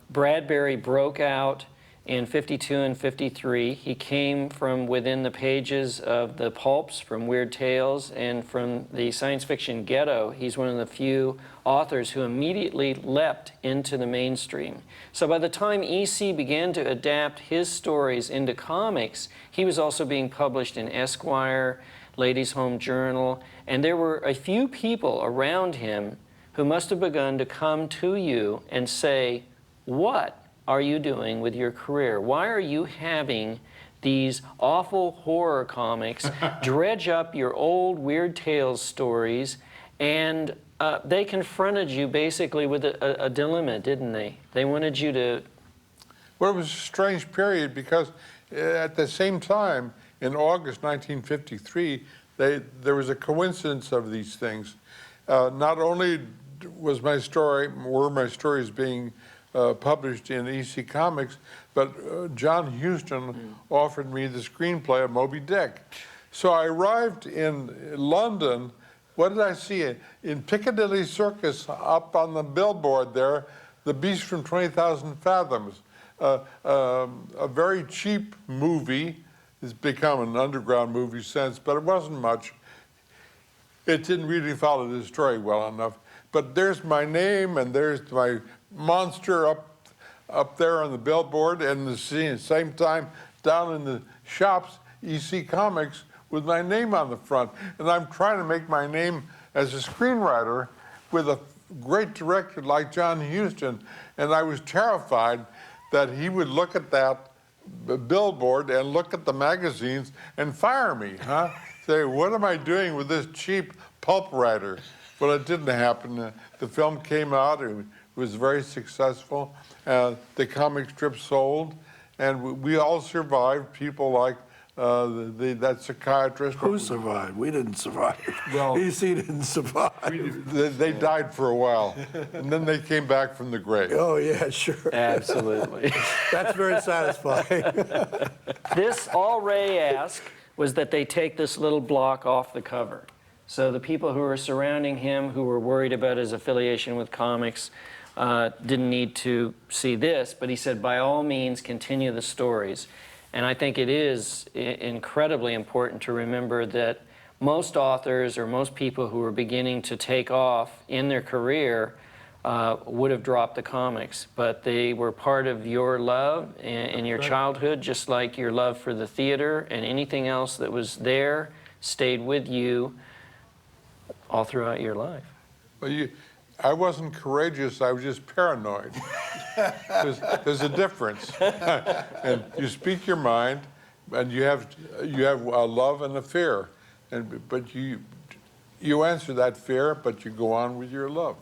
Speaker 3: Bradbury broke out in 52 and 53. He came from within the pages of the pulps, from Weird Tales, and from the science fiction ghetto. He's one of the few authors who immediately leapt into the mainstream. So by the time EC began to adapt his stories into comics, he was also being published in Esquire, Ladies' Home Journal, and there were a few people around him who must have begun to come to you and say, what are you doing with your career? Why are you having these awful horror comics dredge up your old Weird Tales stories? And they confronted you basically with a dilemma, didn't they? They wanted you to...
Speaker 1: Well, it was a strange period because at the same time, in August 1953, there was a coincidence of these things. Not only were my stories being published in EC Comics, but John Huston offered me the screenplay of Moby Dick. So I arrived in London. What did I see? In Piccadilly Circus, up on the billboard there, The Beast from 20,000 Fathoms. A very cheap movie. It's become an underground movie since, but it wasn't much. It didn't really follow the story well enough. But there's my name, and there's my monster up there on the billboard, and the same time down in the shops, EC Comics, with my name on the front. And I'm trying to make my name as a screenwriter with a great director like John Huston, and I was terrified that he would look at that billboard and look at the magazines and fire me, huh? Say, what am I doing with this cheap pulp writer? Well, it didn't happen. The film came out. It was very successful. The comic strip sold, and we all survived. People like that psychiatrist.
Speaker 2: Who survived? We didn't survive.
Speaker 1: Well,
Speaker 2: EC didn't survive.
Speaker 1: They died for a while, and then they came back from the grave.
Speaker 2: Oh, yeah, sure.
Speaker 3: Absolutely.
Speaker 2: That's very satisfying.
Speaker 3: This, all Ray asked was that they take this little block off the cover. So the people who were surrounding him, who were worried about his affiliation with comics, didn't need to see this, but he said, by all means, continue the stories. And I think it is incredibly important to remember that most authors or most people who are beginning to take off in their career would have dropped the comics, but they were part of your love in your childhood, just like your love for the theater and anything else that was there stayed with you all throughout your life.
Speaker 1: Well, I wasn't courageous, I was just paranoid. There's a difference. And you speak your mind, and you have a love and a fear, but you answer that fear, but you go on with your love.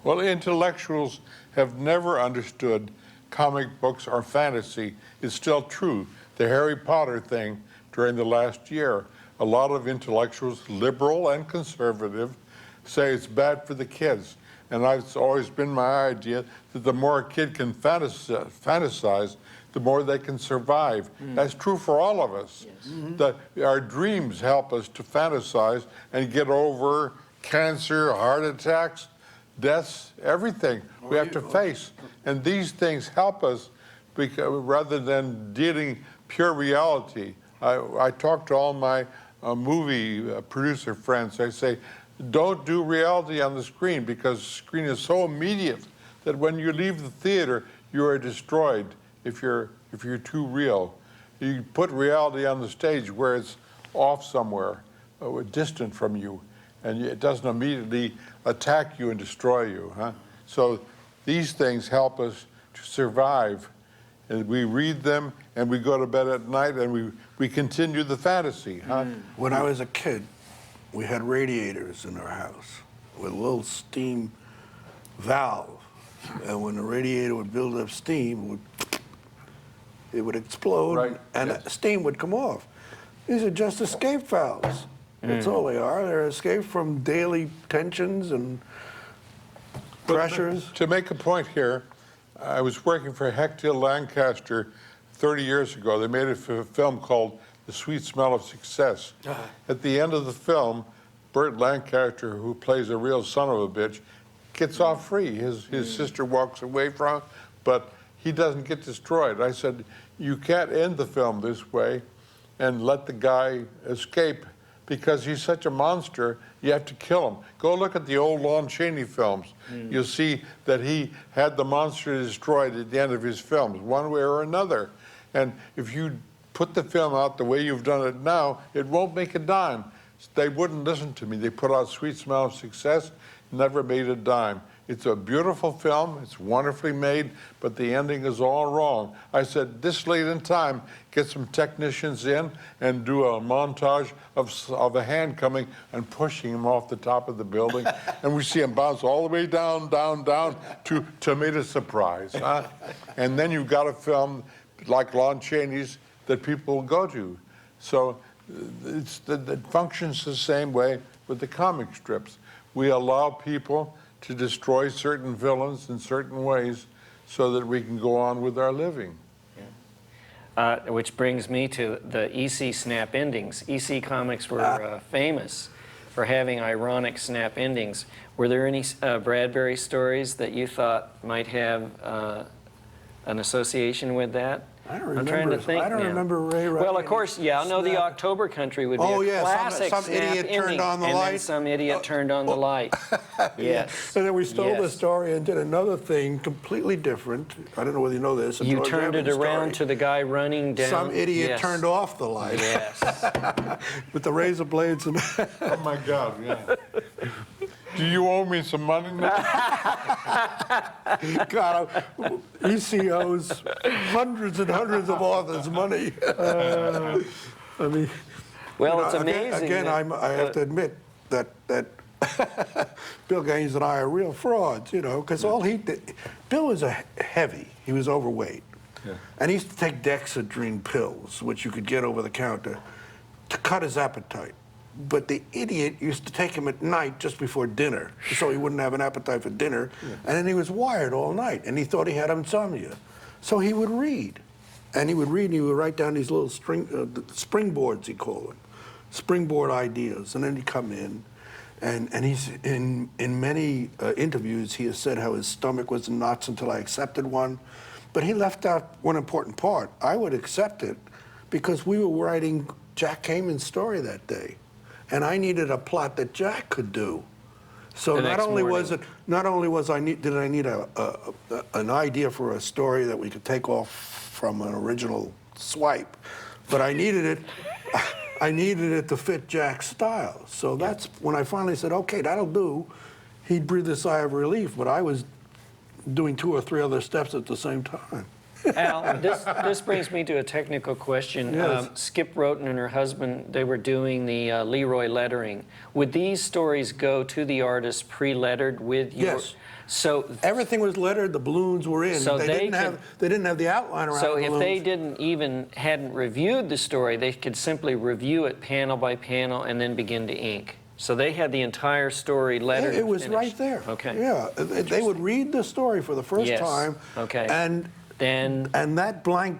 Speaker 1: Well, intellectuals have never understood comic books or fantasy. It's still true. The Harry Potter thing during the last year, a lot of intellectuals, liberal and conservative, say it's bad for the kids. And it's always been my idea that the more a kid can fantasize, the more they can survive. That's true for all of us. Yes. Our dreams help us to fantasize and get over cancer, heart attacks, deaths, everything we have to face. And these things help us because, rather than dealing pure reality. I talk to all my movie producer friends. I say, don't do reality on the screen because the screen is so immediate that when you leave the theater, you are destroyed if you're too real. You put reality on the stage where it's off somewhere, distant from you, and it doesn't immediately attack you and destroy you. Huh? So these things help us to survive. And we read them, and we go to bed at night, and we continue the fantasy. Huh?
Speaker 2: When I was a kid, we had radiators in our house with a little steam valve. And when the radiator would build up steam, it would explode,
Speaker 1: Right.
Speaker 2: and
Speaker 1: Yes.
Speaker 2: steam would come off. These are just escape valves. That's all they are. They're escape from daily tensions and pressures.
Speaker 1: To make a point here, I was working for Hector Lancaster 30 years ago. They made a film called The Sweet Smell of Success. At the end of the film, Burt Lancaster, who plays a real son of a bitch, gets off free. His sister walks away from him, but he doesn't get destroyed. I said, you can't end the film this way and let the guy escape because he's such a monster, you have to kill him. Go look at the old Lon Chaney films. You'll see that he had the monster destroyed at the end of his films, one way or another. And if you put the film out the way you've done it now, it won't make a dime. They wouldn't listen to me. They put out Sweet Smell of Success, never made a dime. It's a beautiful film, it's wonderfully made, but the ending is all wrong. I said, this late in time, get some technicians in and do a montage of a hand coming and pushing him off the top of the building, and we see him bounce all the way down, down, down to Tomato Surprise. Huh? And then you've got a film like Lon Chaney's that people will go to. So it functions the same way with the comic strips. We allow people to destroy certain villains in certain ways so that we can go on with our living.
Speaker 3: Which brings me to the EC snap endings. EC Comics were famous for having ironic snap endings. Were there any Bradbury stories that you thought might have an association with that?
Speaker 2: I don't remember.
Speaker 3: I'm trying to think
Speaker 2: I don't
Speaker 3: now.
Speaker 2: remember Ray.
Speaker 3: Well, of course, yeah, I know the October Country would be a classic
Speaker 2: some
Speaker 3: snap
Speaker 2: idiot
Speaker 3: ending,
Speaker 2: turned on the
Speaker 3: and
Speaker 2: light.
Speaker 3: then some idiot turned on the light. Yes.
Speaker 2: And then we stole the
Speaker 3: Yes.
Speaker 2: story and did another thing completely different. I don't know whether you know this.
Speaker 3: You turned it around to the guy running down.
Speaker 2: Some idiot
Speaker 3: Yes.
Speaker 2: turned off the light
Speaker 3: Yes.
Speaker 2: with the razor blades and.
Speaker 1: Oh my God, yeah. Do you owe me some money now?
Speaker 2: God, EC owes hundreds and hundreds of authors money. I mean,
Speaker 3: Well, it's
Speaker 2: again-
Speaker 3: amazing.
Speaker 2: Again,
Speaker 3: that-
Speaker 2: I have to admit that Bill Gaines and I are real frauds, because all he did, Bill was heavy. He was overweight.
Speaker 1: Yeah.
Speaker 2: And he used to take Dexatrim pills, which you could get over the counter, to cut his appetite. But the idiot used to take him at night just before dinner, so he wouldn't have an appetite for dinner. Yeah. And then he was wired all night, and he thought he had insomnia. So he would read. And he would read, and he would write down these little springboards, he called them, springboard ideas. And then he'd come in, and he's in many interviews, he has said how his stomach was in knots until I accepted one. But he left out one important part. I would accept it because we were writing Jack Cayman's story that day. And I needed a plot that Jack could do. So
Speaker 3: did
Speaker 2: did I need an idea for a story that we could take off from an original swipe, but I needed it to fit Jack's style. So that's when I finally said, okay, that'll do. He'd breathe a sigh of relief, but I was doing 2 or 3 other steps at the same time.
Speaker 3: Al, this brings me to a technical question.
Speaker 2: Yes.
Speaker 3: Skip Roten and her husband, they were doing the Leroy lettering. Would these stories go to the artist pre-lettered with your...
Speaker 2: Yes.
Speaker 3: So,
Speaker 2: Everything was lettered. The balloons were in.
Speaker 3: So
Speaker 2: they
Speaker 3: they
Speaker 2: didn't have the outline around
Speaker 3: so
Speaker 2: the
Speaker 3: if
Speaker 2: balloons.
Speaker 3: they hadn't reviewed the story, they could simply review it panel by panel and then begin to ink. So they had the entire story lettered.
Speaker 2: Yeah, it
Speaker 3: and
Speaker 2: was
Speaker 3: finished.
Speaker 2: right there.
Speaker 3: Okay.
Speaker 2: Yeah, they would read the story for the first
Speaker 3: Yes.
Speaker 2: time.
Speaker 3: Okay.
Speaker 2: And
Speaker 3: Then
Speaker 2: that blank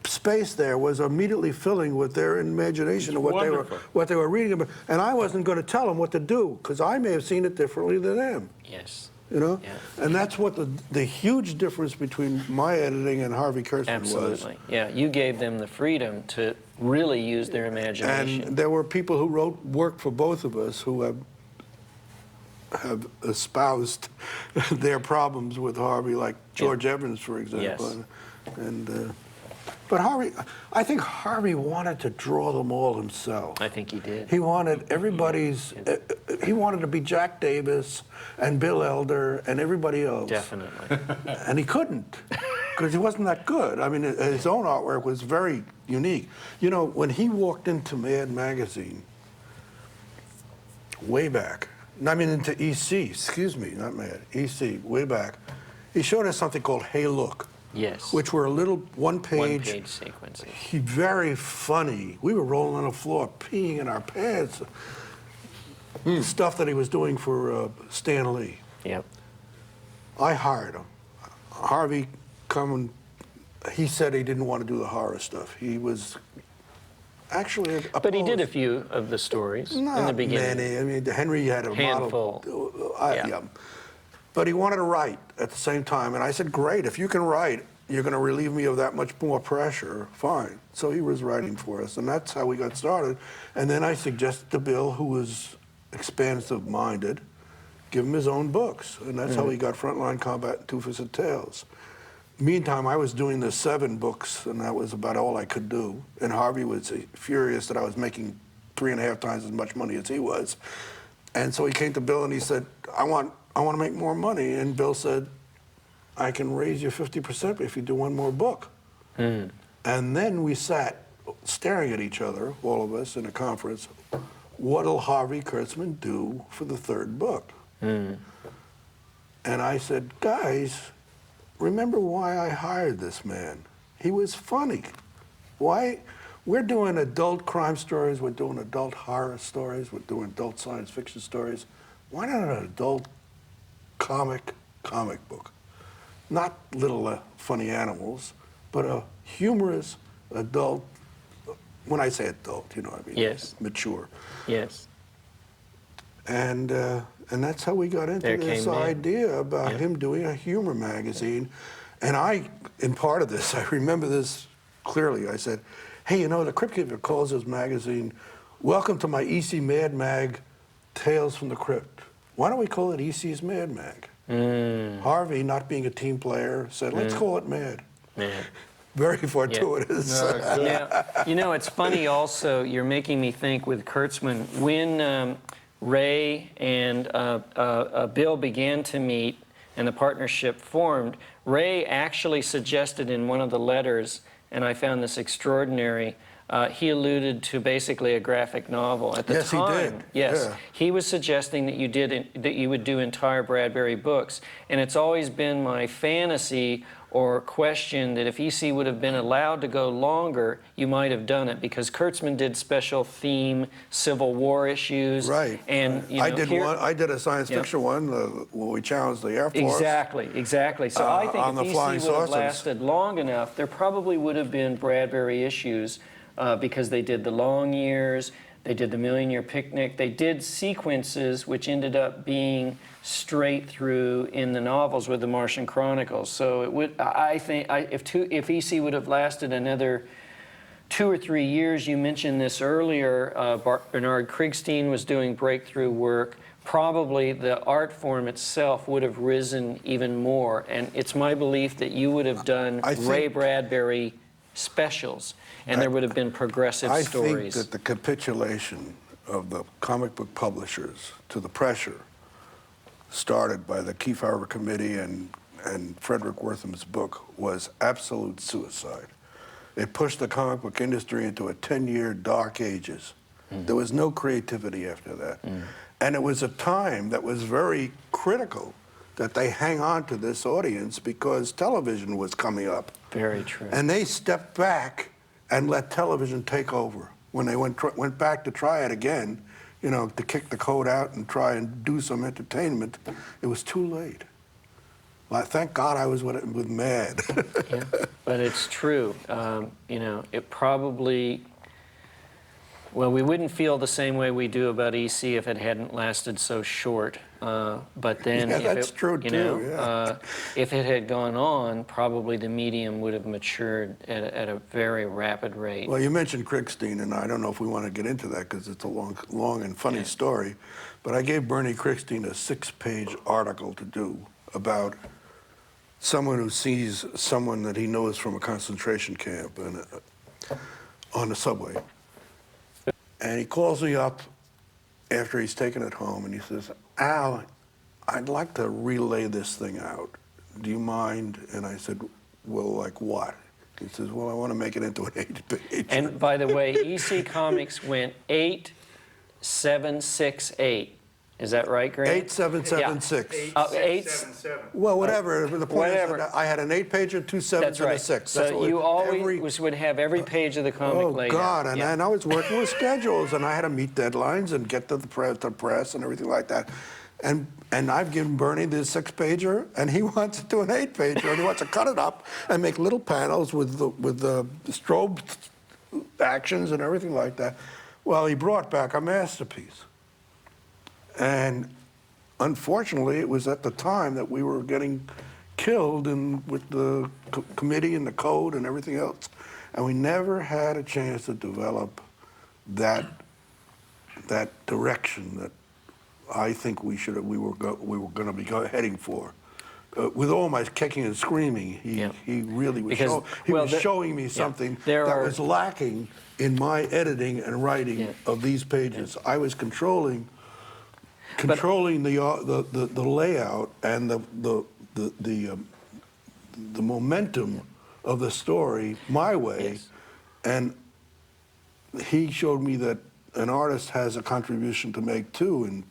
Speaker 2: space there was immediately filling with their imagination of
Speaker 1: wonderful.
Speaker 2: what they were reading about. And I wasn't going to tell them what to do because I may have seen it differently than them.
Speaker 3: yes.
Speaker 2: You know,
Speaker 3: Yeah.
Speaker 2: and that's what the huge difference between my editing and Harvey Kurtzman was.
Speaker 3: Absolutely. Yeah, you gave them the freedom to really use their imagination.
Speaker 2: And there were people who worked for both of us who have espoused their problems with Harvey, like George Evans, for example.
Speaker 3: Yes.
Speaker 2: And but Harvey, I think Harvey wanted to draw them all himself.
Speaker 3: I think he did.
Speaker 2: He wanted everybody's. He wanted to be Jack Davis and Bill Elder and everybody else.
Speaker 3: Definitely.
Speaker 2: And he couldn't because he wasn't that good. I mean, his own artwork was very unique. You know, when he walked into Mad Magazine, way back, I mean into EC, excuse me, not Mad, EC, way back, he showed us something called Hey Look,
Speaker 3: Yes.
Speaker 2: which were a little one-page,
Speaker 3: One-page sequences.
Speaker 2: very funny. We were rolling on the floor, peeing in our pants. Stuff that he was doing for Stan Lee.
Speaker 3: Yep.
Speaker 2: I hired him. Harvey he said he didn't want to do the horror stuff. He was actually
Speaker 3: But he did a
Speaker 2: opposed.
Speaker 3: few of the stories in the
Speaker 2: Not
Speaker 3: beginning.
Speaker 2: many. I mean, Henry had a
Speaker 3: Handful.
Speaker 2: model.
Speaker 3: Yeah.
Speaker 2: Yeah. But he wanted to write at the same time. And I said, great, if you can write, you're going to relieve me of that much more pressure. Fine. So he was writing for us. And that's how we got started. And then I suggested to Bill, who was expansive-minded, give him his own books. And that's how he got Frontline Combat and Two-Fisted Tales. Meantime, I was doing the 7 books, and that was about all I could do. And Harvey was furious that I was making 3.5 times as much money as he was. And so he came to Bill and he said, I want to make more money. And Bill said, I can raise you 50% if you do one more book. And then we sat staring at each other, all of us, in a conference. What'll Harvey Kurtzman do for the 3rd book? And I said, guys, remember why I hired this man. He was funny. Why? We're doing adult crime stories, we're doing adult horror stories, we're doing adult science fiction stories. Why not an adult comic book? Not little funny animals, but a humorous adult, when I say adult, you know what I mean?
Speaker 3: Yes.
Speaker 2: Mature.
Speaker 3: Yes.
Speaker 2: And that's how we got into
Speaker 3: There
Speaker 2: this
Speaker 3: came Ned.
Speaker 2: idea about him doing a humor magazine. And in part of this, I remember this clearly. I said, hey, you know, the Crypt Keeper calls his magazine, welcome to my EC Mad Mag, Tales from the Crypt. Why don't we call it EC's Mad Mag? Harvey, not being a team player, said, let's call it Mad.
Speaker 3: Man.
Speaker 2: Very fortuitous.
Speaker 3: You know, it's funny also, you're making me think with Kurtzman, when Ray and Bill began to meet and the partnership formed, Ray actually suggested in one of the letters, and I found this extraordinary, he alluded to basically a graphic novel at the
Speaker 2: Yes, he
Speaker 3: time.
Speaker 2: did.
Speaker 3: Yes,
Speaker 2: Yeah.
Speaker 3: he was suggesting that you would do entire Bradbury books, and it's always been my fantasy or question that if EC would have been allowed to go longer, you might have done it, because Kurtzman did special theme Civil War issues.
Speaker 2: Right.
Speaker 3: And you know,
Speaker 2: I did a science fiction one where we challenged the Air Force.
Speaker 3: Exactly. So I think
Speaker 2: on the
Speaker 3: if
Speaker 2: flying
Speaker 3: EC would have
Speaker 2: saucers.
Speaker 3: lasted long enough, there probably would have been Bradbury issues because they did the long years, they did the Million-Year Picnic, they did sequences which ended up being straight through in the novels with the Martian Chronicles. So it would, I think, if EC would have lasted another 2 or 3 years, you mentioned this earlier, Bernard Krigstein was doing breakthrough work, probably the art form itself would have risen even more. And it's my belief that you would have done Ray Bradbury specials, and there would have been progressive stories.
Speaker 2: I think that the capitulation of the comic book publishers to the pressure started by the Keefe Harvard Committee and and Frederic Wertham's book was absolute suicide. It pushed the comic book industry into a 10-year dark ages. There was no creativity after that. And it was a time that was very critical that they hang on to this audience because television was coming up.
Speaker 3: Very true.
Speaker 2: And they stepped back and let television take over. When they went back to try it again, you know, to kick the code out and try and do some entertainment, it was too late. Well, thank God I was with Mad.
Speaker 3: Yeah, but it's true. You know, it probably, well, we wouldn't feel the same way we do about EC if it hadn't lasted so short. But then,
Speaker 2: Yeah,
Speaker 3: if
Speaker 2: that's
Speaker 3: it,
Speaker 2: true
Speaker 3: you
Speaker 2: too,
Speaker 3: know,
Speaker 2: yeah.
Speaker 3: If it had gone on, probably the medium would have matured at a very rapid rate.
Speaker 2: Well, you mentioned Krigstein, and I don't know if we want to get into that because it's a long and funny story, but I gave Bernie Krigstein a 6-page article to do about someone who sees someone that he knows from a concentration camp and on the subway. And he calls me up after he's taken it home, and he says, Al, I'd like to relay this thing out. Do you mind? And I said, well, like what? He says, well, I want to make it into an 8-page.
Speaker 3: And by the way, EC Comics went 8768. Is that right, Grant?
Speaker 2: 8776.
Speaker 4: 8677.
Speaker 2: Well, whatever. The point
Speaker 3: Whatever.
Speaker 2: is that I had an 8-pager, 2 7s,
Speaker 3: That's
Speaker 2: and a
Speaker 3: right.
Speaker 2: 6.
Speaker 3: So
Speaker 2: what
Speaker 3: you
Speaker 2: we-
Speaker 3: always would have every page of the comic
Speaker 2: Oh,
Speaker 3: laid
Speaker 2: God,
Speaker 3: out.
Speaker 2: and I was working with schedules, and I had to meet deadlines and get to the press and everything like that. And I've given Bernie this 6-pager, and he wants to do an 8-pager, and he wants to cut it up and make little panels with the strobe actions and everything like that. Well, he brought back a masterpiece. And unfortunately, it was at the time that we were getting killed with the committee and the code and everything else. And we never had a chance to develop that direction that I think we were going to be heading for. With all my kicking and screaming, he really was, showing me something that was lacking in my editing and writing of these pages. I was controlling the layout and the momentum of the story my way, and he showed me that an artist has a contribution to make too.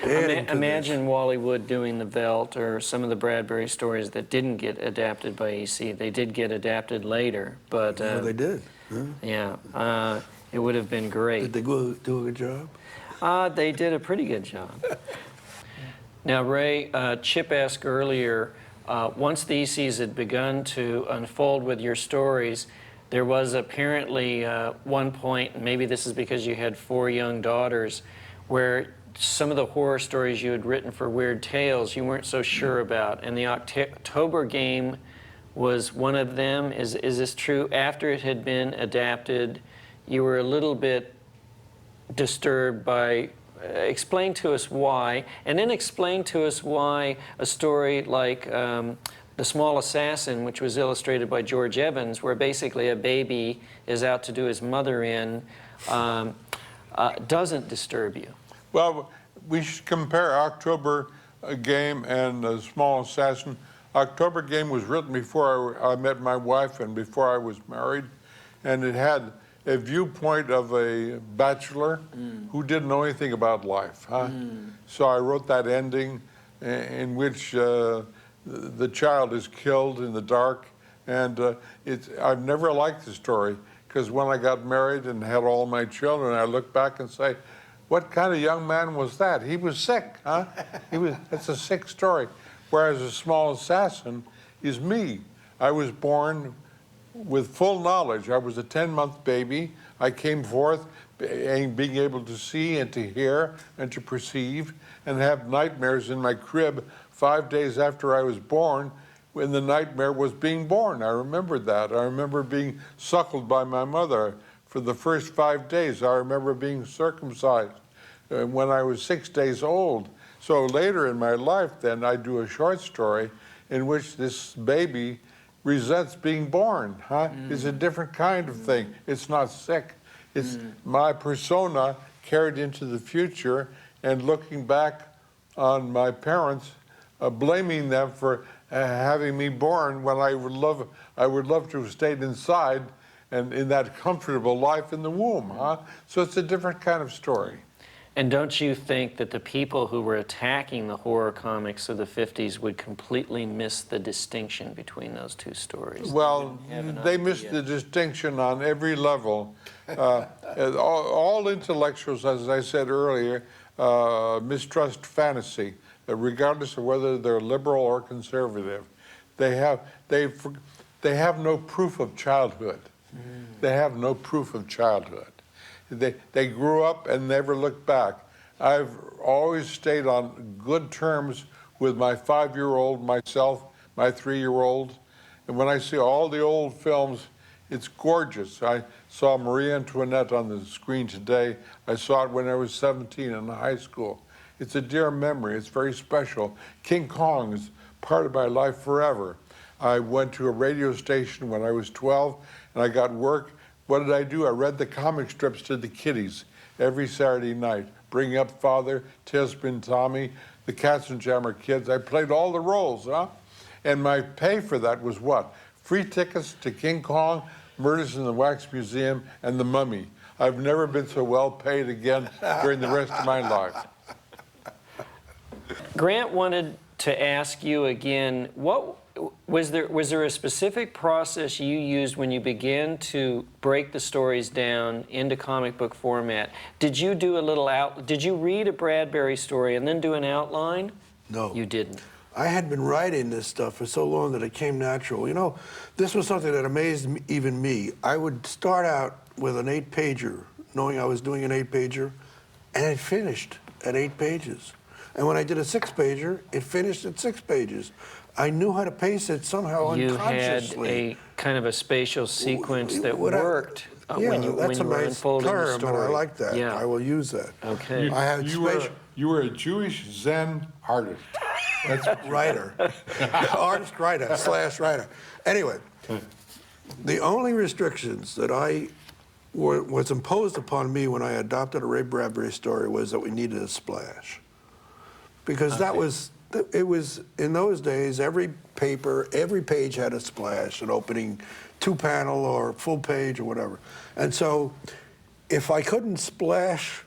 Speaker 3: Imagine Wally Wood doing the Velt or some of the Bradbury stories that didn't get adapted by EC. They did get adapted later, but
Speaker 2: they did.
Speaker 3: It would have been great.
Speaker 2: Did they do a good job?
Speaker 3: They did a pretty good job. Now, Ray, Chip asked earlier, once the ECs had begun to unfold with your stories, there was apparently one point, and maybe this is because you had 4 young daughters, where some of the horror stories you had written for Weird Tales you weren't so sure about, and the October Game was one of them. Is this true? After it had been adapted, you were a little bit disturbed by, explain to us why, and then explain to us why a story like The Small Assassin, which was illustrated by George Evans, where basically a baby is out to do his mother in, doesn't disturb you.
Speaker 1: Well, we should compare October Game and The Small Assassin. October Game was written before I met my wife and before I was married, and it had a viewpoint of a bachelor who didn't know anything about life. So I wrote that ending in which the child is killed in the dark, and I've never liked the story, because when I got married and had all my children, I look back and say, what kind of young man was that? He was sick, huh? It's a sick story. Whereas A Small Assassin is me. I was born with full knowledge. I was a 10-month baby. I came forth being able to see and to hear and to perceive and have nightmares in my crib 5 days after I was born, when the nightmare was being born. I remembered that. I remember being suckled by my mother for the first 5 days. I remember being circumcised when I was 6 days old. So later in my life, then, I do a short story in which this baby resents being born, It's a different kind of thing. It's not sick. It's my persona carried into the future, and looking back on my parents, blaming them for having me born when I would love to have stayed inside and in that comfortable life in the womb, huh? So it's a different kind of story.
Speaker 3: And don't you think that the people who were attacking the horror comics of the 50s would completely miss the distinction between those two stories?
Speaker 1: Well, they missed the distinction on every level. All intellectuals, as I said earlier, mistrust fantasy, regardless of whether they're liberal or conservative. They have no proof of childhood. They have no proof of childhood. They grew up and never looked back. I've always stayed on good terms with my 5-year-old, myself, my 3-year-old. And when I see all the old films, it's gorgeous. I saw Marie Antoinette on the screen today. I saw it when I was 17 in high school. It's a dear memory. It's very special. King Kong is part of my life forever. I went to a radio station when I was 12, and I got work. What did I do? I read the comic strips to the kiddies every Saturday night. Bring Up Father, Tailspin Tommy, the Katzenjammer Kids. I played all the roles, huh? And my pay for that was what? Free tickets to King Kong, Murders in the Wax Museum, and The Mummy. I've never been so well paid again during the rest of my life.
Speaker 3: Grant wanted to ask you again, what was there a specific process you used when you began to break the stories down into comic book format? Did you do a little did you read a Bradbury story and then do an outline?
Speaker 2: No.
Speaker 3: You didn't.
Speaker 2: I had been writing this stuff for so long that it came natural. You know, this was something that amazed even me. I would start out with an 8-pager, knowing I was doing an 8-pager, and it finished at 8 pages. And when I did a 6-pager, it finished at 6 pages. I knew how to pace it somehow unconsciously.
Speaker 3: You had a kind of a spatial sequence that worked when you were unfolding the story.
Speaker 2: And I like that.
Speaker 3: Yeah.
Speaker 2: I will use that.
Speaker 3: Okay.
Speaker 1: You were a Jewish Zen artist.
Speaker 2: That's writer. Artist, writer, / writer. Anyway, the only restrictions that was imposed upon me when I adopted a Ray Bradbury story was that we needed a splash. Because it was, in those days, every page had a splash, an opening 2-panel or full page or whatever. And so if I couldn't splash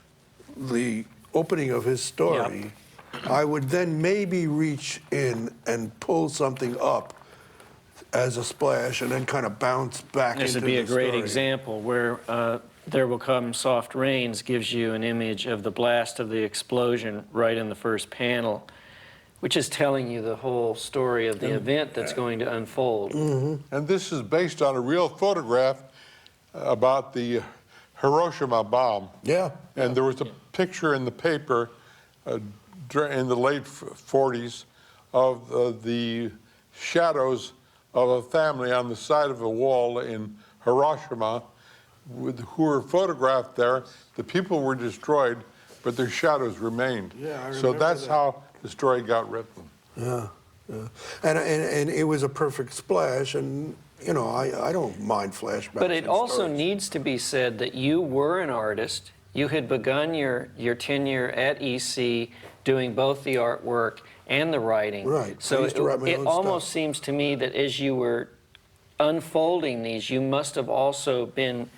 Speaker 2: the opening of his story, I would then maybe reach in and pull something up as a splash and then kind of bounce back into the story.
Speaker 3: This would be a great example where There Will Come Soft Rains gives you an image of the blast of the explosion right in the first panel, which is telling you the whole story of the event that's going to unfold.
Speaker 2: Mm-hmm.
Speaker 1: And this is based on a real photograph about the Hiroshima bomb.
Speaker 2: Yeah.
Speaker 1: And there was a picture in the paper in the late 40s of the shadows of a family on the side of a wall in Hiroshima who were photographed there. The people were destroyed, but their shadows remained.
Speaker 2: Yeah, I
Speaker 1: so
Speaker 2: remember
Speaker 1: that's
Speaker 2: that.
Speaker 1: how the story got written.
Speaker 2: Yeah, yeah. And it was a perfect splash, and you know, I don't mind flashbacks.
Speaker 3: But it
Speaker 2: in
Speaker 3: also
Speaker 2: stories.
Speaker 3: needs to be said that you were an artist. You had begun your tenure at EC doing both the artwork and the writing.
Speaker 2: Right.
Speaker 3: So
Speaker 2: I used to write my
Speaker 3: it
Speaker 2: own
Speaker 3: almost
Speaker 2: stuff.
Speaker 3: seems to me that as you were unfolding these, you must have also been,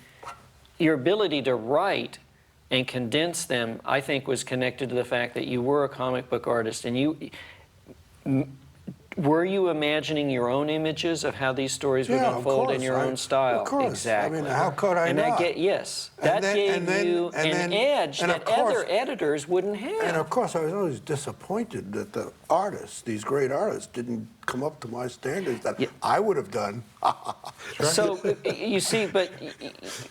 Speaker 3: your ability to write and condense them, I think, was connected to the fact that you were a comic book artist. And were you imagining your own images of how these stories would unfold in your own style?
Speaker 2: Of course.
Speaker 3: Exactly.
Speaker 2: I mean, how could I not?
Speaker 3: That gave you an edge that other editors wouldn't have.
Speaker 2: And of course, I was always disappointed that the artists, these great artists, didn't come up to my standards that I would have done.
Speaker 3: So, you see, but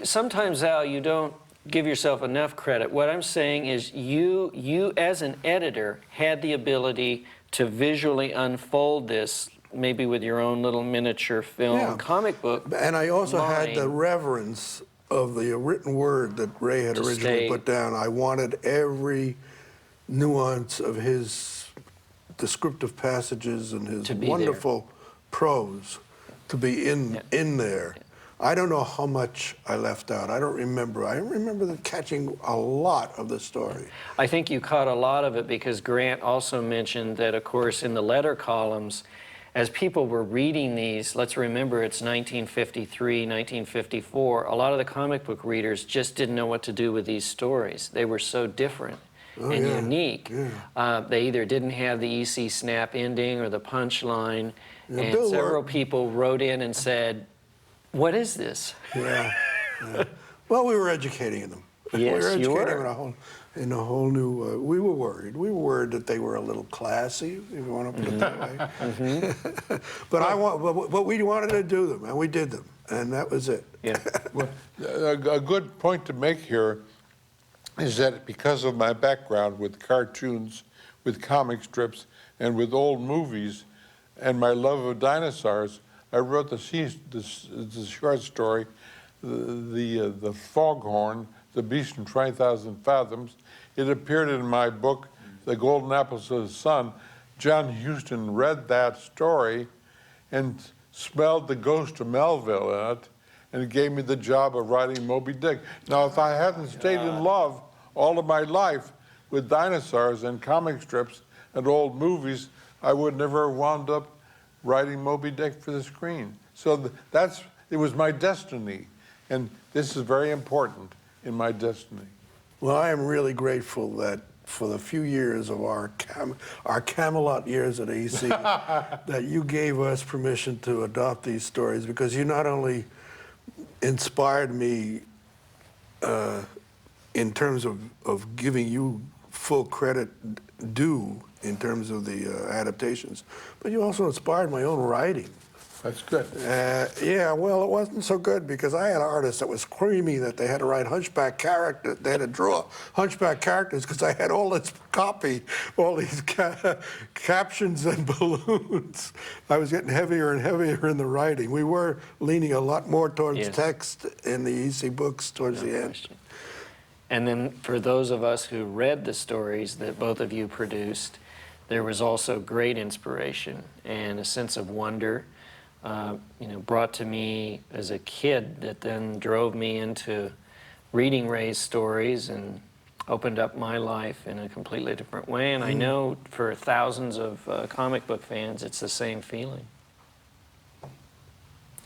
Speaker 3: sometimes, Al, you don't give yourself enough credit. What I'm saying is you as an editor had the ability to visually unfold this, maybe with your own little miniature film comic book.
Speaker 2: And I also had the reverence of the written word that Ray had originally put down. I wanted every nuance of his descriptive passages and his wonderful prose to be in there. I don't know how much I left out. I don't remember. I remember catching a lot of the story.
Speaker 3: I think you caught a lot of it because Grant also mentioned that, of course, in the letter columns, as people were reading these, let's remember it's 1953, 1954, a lot of the comic book readers just didn't know what to do with these stories. They were so different and unique.
Speaker 2: Yeah.
Speaker 3: They either didn't have the EC snap ending or the punchline, and
Speaker 2: Bill
Speaker 3: several people wrote in and said, what is this?
Speaker 2: Yeah. Well, we were educating them.
Speaker 3: Yes,
Speaker 2: we were educating
Speaker 3: you were.
Speaker 2: them in a whole new. We were worried. We were worried that they were a little classy, if you want to put it that way. But we wanted to do them, and we did them, and that was it.
Speaker 3: Yeah.
Speaker 1: Well, a good point to make here is that because of my background with cartoons, with comic strips, and with old movies, and my love of dinosaurs, I wrote the short story, the Foghorn, The Beast from 20,000 Fathoms. It appeared in my book, The Golden Apples of the Sun. John Huston read that story and smelled the ghost of Melville in it, and it gave me the job of writing Moby Dick. Now, if I hadn't stayed in love all of my life with dinosaurs and comic strips and old movies, I would never have wound up writing Moby Dick for the screen. So it was my destiny, and this is very important in my destiny.
Speaker 2: Well, I am really grateful that for the few years of our Camelot years at EC, that you gave us permission to adopt these stories, because you not only inspired me in terms of giving you full credit due in terms of the adaptations, but you also inspired my own writing.
Speaker 1: That's good.
Speaker 2: Yeah, well, it wasn't so good because I had artists that was screaming that they had to write hunchback characters, they had to draw hunchback characters because I had all this copy, all these captions and balloons. I was getting heavier and heavier in the writing. We were leaning a lot more towards text in the EC books towards the end.
Speaker 3: Question. And then for those of us who read the stories that both of you produced, there was also great inspiration and a sense of wonder, brought to me as a kid, that then drove me into reading Ray's stories and opened up my life in a completely different way. And I know for thousands of comic book fans, it's the same feeling.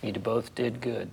Speaker 3: You both did good.